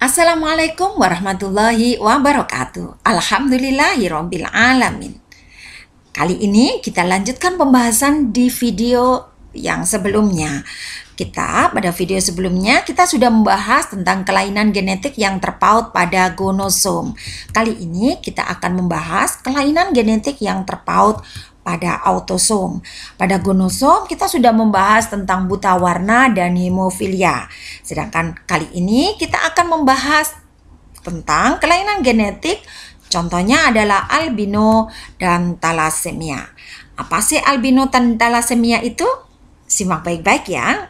Assalamualaikum warahmatullahi wabarakatuh. Alhamdulillahirabbil alamin. Kali ini kita lanjutkan pembahasan di video yang sebelumnya. Pada video sebelumnya kita sudah membahas tentang kelainan genetik yang terpaut pada gonosom. Kali ini kita akan membahas kelainan genetik yang terpaut pada autosom. Pada gonosom kita sudah membahas tentang buta warna dan hemofilia. Sedangkan kali ini kita akan membahas tentang kelainan genetik, contohnya adalah albino dan thalassemia. Apa sih albino dan thalassemia itu? Simak baik-baik ya.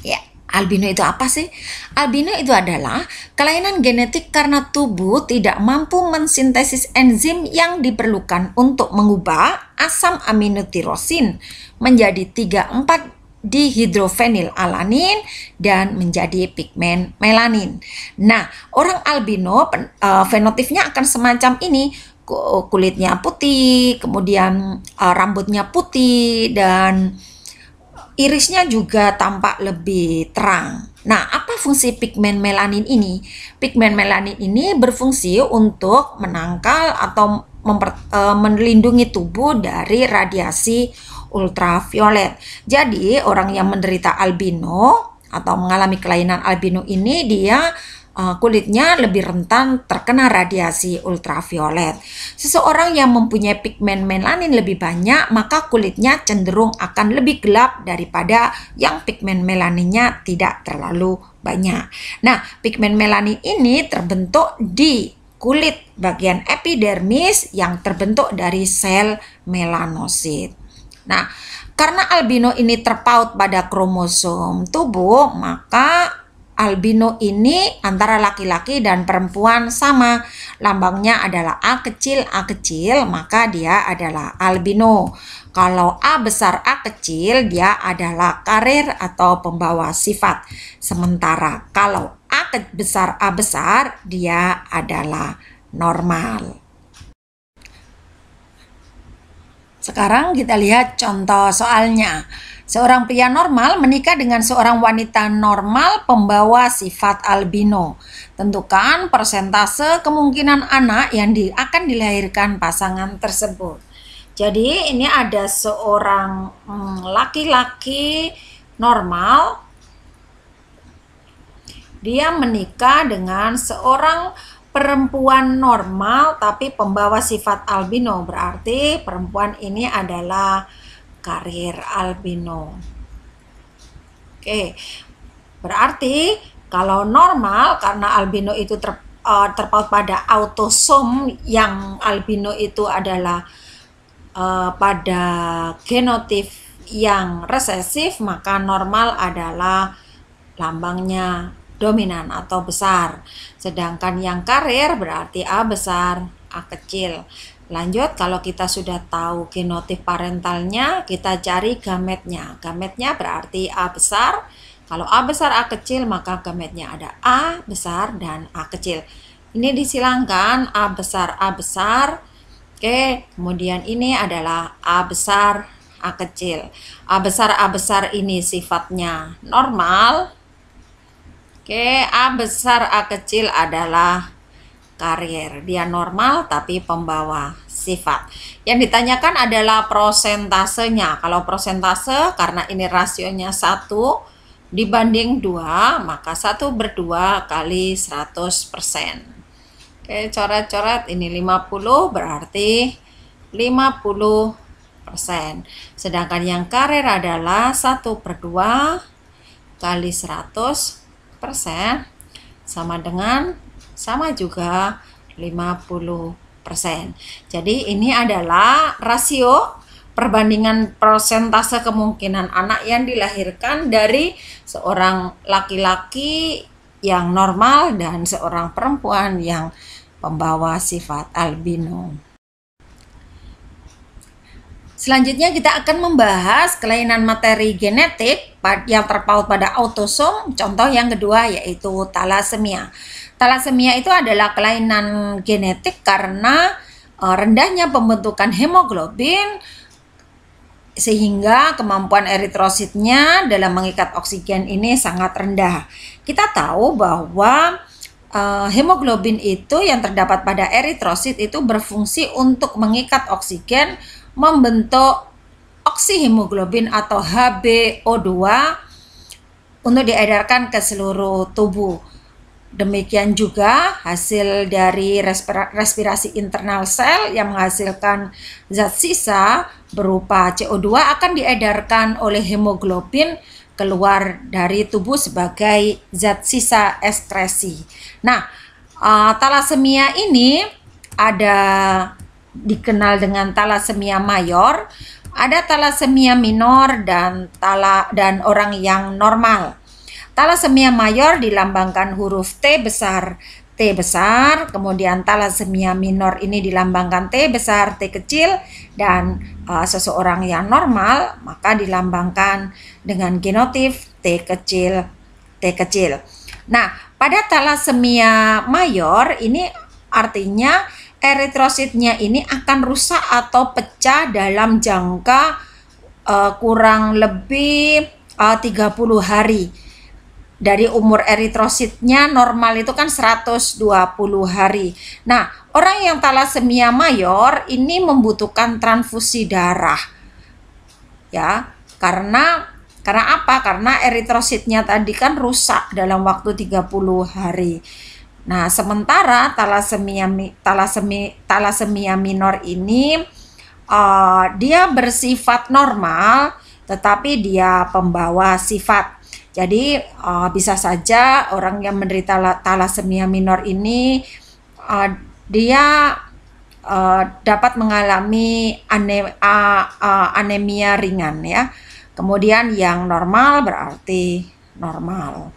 Ya, albino itu apa sih? Albino itu adalah kelainan genetik karena tubuh tidak mampu mensintesis enzim yang diperlukan untuk mengubah asam aminotirosin menjadi 3,4 dihidrofenilalanin dan menjadi pigmen melanin. Nah, orang albino fenotipnya akan semacam ini. Kulitnya putih, kemudian rambutnya putih, dan irisnya juga tampak lebih terang. Nah, apa fungsi pigmen melanin ini? Pigmen melanin ini berfungsi untuk menangkal atau melindungi tubuh dari radiasi ultraviolet. Jadi, orang yang menderita albino atau mengalami kelainan albino ini, dia kulitnya lebih rentan terkena radiasi ultraviolet. Seseorang yang mempunyai pigmen melanin lebih banyak, maka kulitnya cenderung akan lebih gelap daripada yang pigmen melaninnya tidak terlalu banyak. Nah, pigmen melanin ini terbentuk di kulit bagian epidermis yang terbentuk dari sel melanosit. Nah, karena albino ini terpaut pada kromosom tubuh, maka albino ini antara laki-laki dan perempuan sama. Lambangnya adalah A kecil, maka dia adalah albino. Kalau A besar, A kecil, dia adalah karir atau pembawa sifat. Sementara kalau A besar, A besar, dia adalah normal. Sekarang kita lihat contoh soalnya. Seorang pria normal menikah dengan seorang wanita normal pembawa sifat albino. Tentukan persentase kemungkinan anak yang akan dilahirkan pasangan tersebut. Jadi ini ada seorang laki-laki normal. Dia menikah dengan seorang perempuan normal tapi pembawa sifat albino. Berarti perempuan ini adalah karir albino. Oke, berarti kalau normal karena albino itu terpaut pada autosom, yang albino itu adalah pada genotip yang resesif, maka normal adalah lambangnya dominan atau besar. Sedangkan yang karir berarti A besar, A kecil. Lanjut, kalau kita sudah tahu genotip parentalnya, kita cari gametnya. Gametnya berarti A besar. Kalau A besar, A kecil, maka gametnya ada A besar dan A kecil. Ini disilangkan A besar, A besar. Oke, kemudian ini adalah A besar, A kecil. A besar ini sifatnya normal. Oke, A besar, A kecil adalah karir. Dia normal tapi pembawa sifat. Yang ditanyakan adalah prosentasenya. Kalau prosentase, karena ini rasionya 1 dibanding 2, maka 1/2 kali 100%. Oke, coret-coret, ini 50 berarti 50%. Sedangkan yang karir adalah 1/2 kali 100% sama juga 50%. Jadi ini adalah rasio perbandingan persentase kemungkinan anak yang dilahirkan dari seorang laki-laki yang normal dan seorang perempuan yang pembawa sifat albino. Selanjutnya kita akan membahas kelainan materi genetik yang terpaut pada autosom. Contoh yang kedua yaitu thalassemia. Thalassemia itu adalah kelainan genetik karena rendahnya pembentukan hemoglobin sehingga kemampuan eritrositnya dalam mengikat oksigen ini sangat rendah. Kita tahu bahwa hemoglobin itu yang terdapat pada eritrosit itu berfungsi untuk mengikat oksigen, membentuk oksihemoglobin atau HbO2 untuk diedarkan ke seluruh tubuh. Demikian juga hasil dari respirasi internal sel yang menghasilkan zat sisa berupa CO2 akan diedarkan oleh hemoglobin keluar dari tubuh sebagai zat sisa ekskresi. Nah, talasemia ini ada dikenal dengan talasemia mayor, ada talasemia minor dan orang yang normal. Talasemia mayor dilambangkan huruf T besar, kemudian talasemia minor ini dilambangkan T besar, T kecil, dan seseorang yang normal maka dilambangkan dengan genotif T kecil, T kecil. Nah, pada talasemia mayor ini artinya eritrositnya ini akan rusak atau pecah dalam jangka kurang lebih 30 hari. Dari umur eritrositnya normal itu kan 120 hari. Nah, orang yang talasemia mayor ini membutuhkan transfusi darah. Ya, karena apa? Karena eritrositnya tadi kan rusak dalam waktu 30 hari. Nah, sementara talasemia minor ini dia bersifat normal tetapi dia pembawa sifat. Jadi bisa saja orang yang menderita talasemia minor ini dia dapat mengalami anemia ringan ya. Kemudian yang normal berarti normal.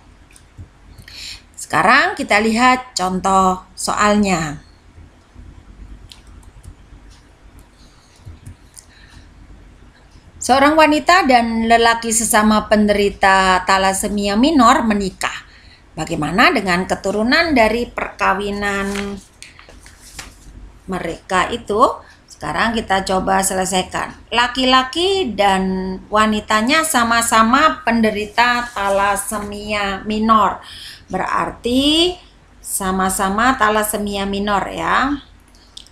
Sekarang kita lihat contoh soalnya. Seorang wanita dan lelaki sesama penderita talasemia minor menikah. Bagaimana dengan keturunan dari perkawinan mereka itu? Sekarang kita coba selesaikan. Laki-laki dan wanitanya sama-sama penderita talasemia minor. Berarti sama-sama talasemia minor ya.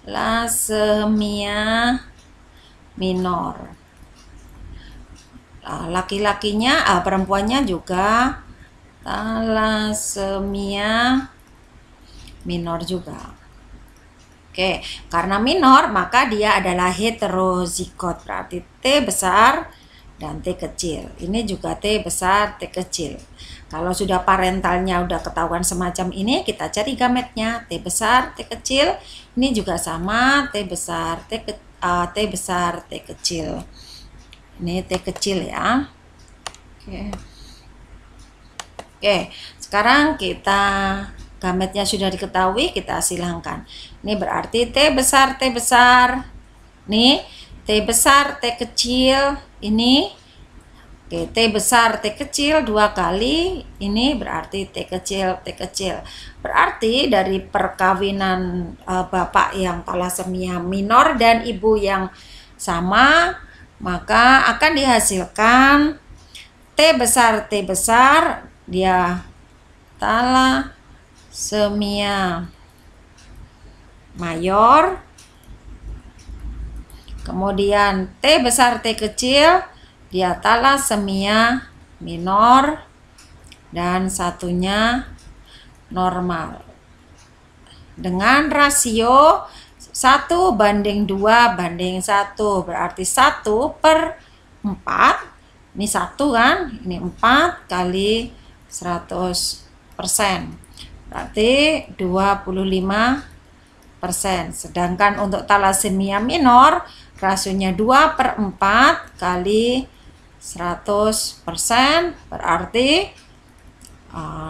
Talasemia minor. Laki-lakinya, perempuannya juga talasemia minor juga. Oke, karena minor maka dia adalah heterozigot, berarti T besar dan T kecil. Ini juga T besar, T kecil. Kalau sudah parentalnya udah ketahuan semacam ini, kita cari gametnya T besar, T kecil. Ini juga sama T besar, T besar, T kecil. Ini T kecil ya. Oke, sekarang kita gametnya sudah diketahui, kita silangkan. Ini berarti T besar, T besar. Nih, T besar, T kecil. Ini. Oke, T besar, T kecil 2 kali. Ini berarti T kecil, T kecil. Berarti dari perkawinan bapak yang talasemia minor dan ibu yang sama, maka akan dihasilkan T besar dia talasemia mayor, kemudian T besar T kecil dia talasemia minor, dan satunya normal dengan rasio 1:2:1, berarti 1/4. Ini 1 kan, ini 4 kali 100%, berarti 25%. Sedangkan untuk talasemia minor rasionya 2/4 kali 100%, berarti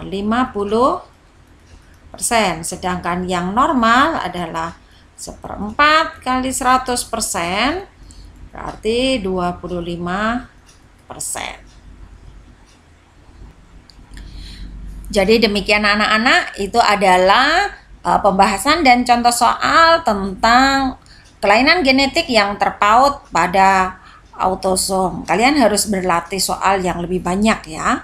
50%. Sedangkan yang normal adalah 1/4 kali 100%, berarti 25%. Jadi demikian anak-anak, itu adalah pembahasan dan contoh soal tentang kelainan genetik yang terpaut pada autosom. Kalian harus berlatih soal yang lebih banyak ya.